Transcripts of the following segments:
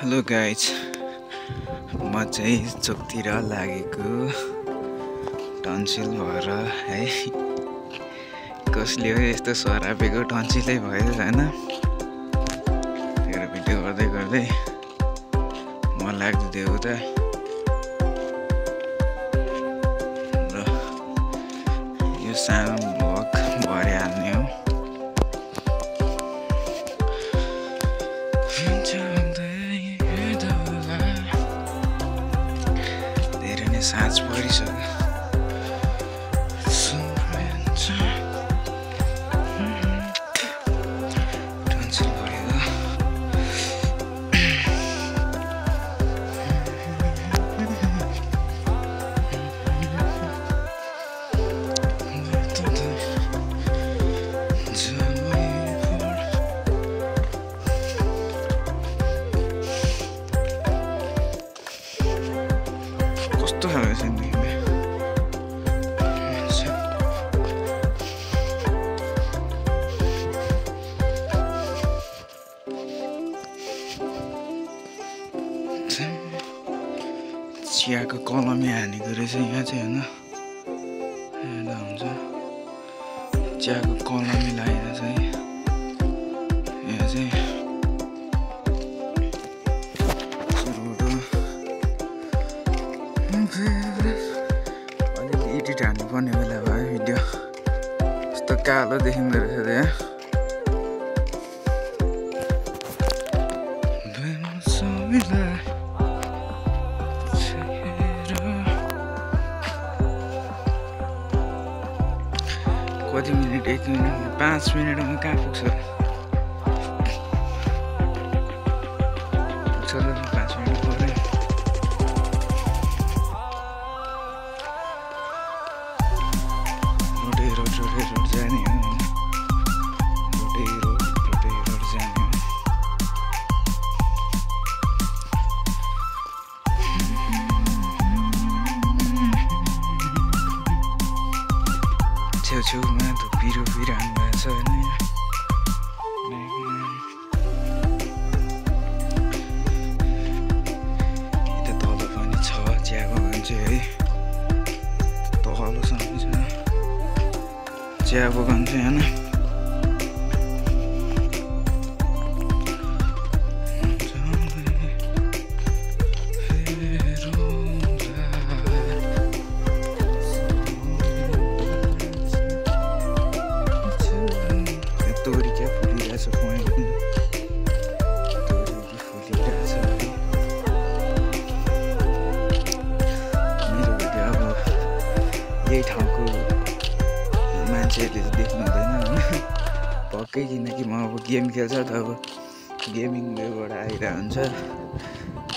Hello guys, म चाहिँ चोकतिर लागेको टन्सिल भएर है। कसले हो यस्तो सरापेको टन्सिलै भयो हैन। मेरो भिडियो गर्दै गर्दै म लाग्दियो उता र यो सानो भ्लग भरिहाल्ने हो। धेरै नै साँझ परिसक्यो। टन्सिल भयो। कस्तो खालको छ नि चियाको कलमै हानेको रहेछ यहाँ चाहिँ होइन। हेर्दा हुन्छ चियाको कलमै लगाएर चाहिँ यहाँ चाहिँ अलिक एडिट हान्नुपर्ने बेला भयो भिडियो। यस्तो कालो देखिँदो रहेछ यहाँ। कति मिनट 1 मिनट 5 मिनटमा कहाँ पुग्छ? पुग्छ र 5 मिनट पर्यो। रोडै रोड जाने हो। रोडै रोड जाने हो। छेउछेउमा धुप्पी रोपिरहनु भएको छ होइन। यता तल पनि छ चिया बगान चाहिँ है। तलसम्म छ चिया बगान चाहिँ होइन। तोरी क्या फुलिरहेछ पोइन्ट तोरी फुलिरहेछ। मेरो भिडियो अब यही ठाउँको मान्छेहरूले चाहिँ देख्नु हुँदैन होइन। पक्कै किनकि म अब गेम खेल्छ त अब गेमिङ वेबाट आइरहेको हुन्छ।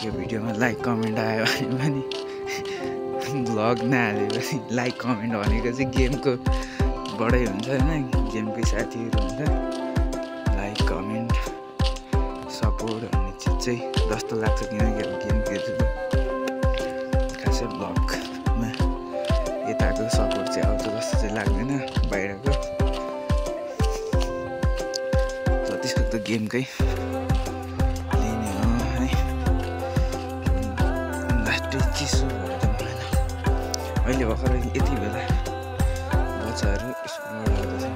यो भिडियोमा लाइक कमेन्ट आयो भने पनि भ्लग नहाले पनि लाइक कमेन्ट भनेको चाहिँ गेमको बडै हुन्छ होइन। गेमकै साथीहरू हुन्छ। लाइक कमेन्ट सपोर्ट भन्ने चिज चाहिँ जस्तो लाग्छ किनकि अब गेम खेल्छु त खासै भ्लगमा यताको सपोर्ट चाहिँ आउँछ जस्तो चाहिँ लाग्दैन बाहिरको। जतिसक्दो गेमकै लिने हो है। लास्टै चिसो भएर त मलाई अहिले भर्खर यति बेला बच्चाहरू स्कुलबाट आउँदैछ।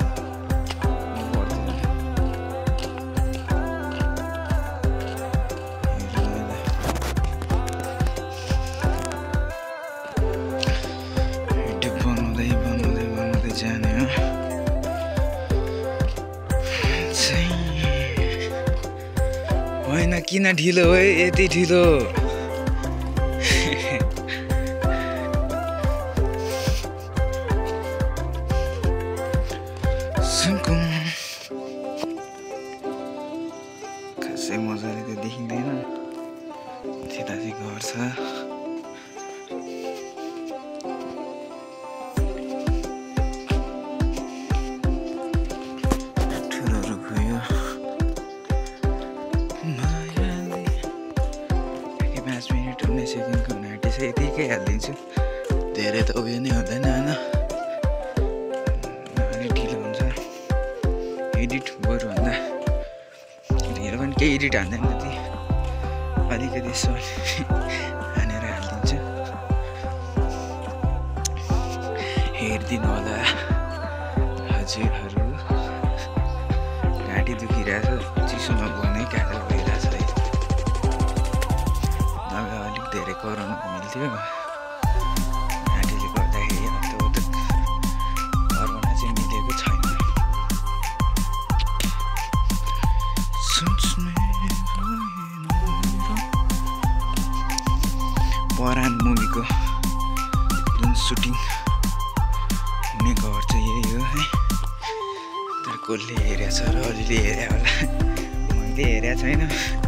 भिडियो बनाउँदै जाने हो। होइन किन ढिलो हो यति ढिलो? खासै मजाले त देखिँदैन। त्यता चाहिँ घर छ। ठुलोहरू गयो। 5 मिनट 19 सेकेन्डको नाटी चाहिँ यतिकै हालिदिन्छु। धेरै त उयो नै हुँदैन होइन। अलिक ढिलो हुन्छ एडिट बरुभन्दा। ढिलो पनि केही एडिट हान्दैन ती अलिकति यसो हानेर हालिदिन्छु। हेरिदिनु होला हजुरहरू। घाँटी दुखिरहेछ, चिसोमा बोल्नै गाह्रो भइरहेछ है। नभए अलिक धेरै कराउनु मिल्थ्यो। घाँटीले गर्दाखेरि हतपत कराउन चाहिँ मिलेको छैन। परान मुभीको जुन सुटिङ हुने घर चाहिँ यही हो है। तर कसले हेरेछ र अरूले हेरे होला, मैले हेरेको छैन।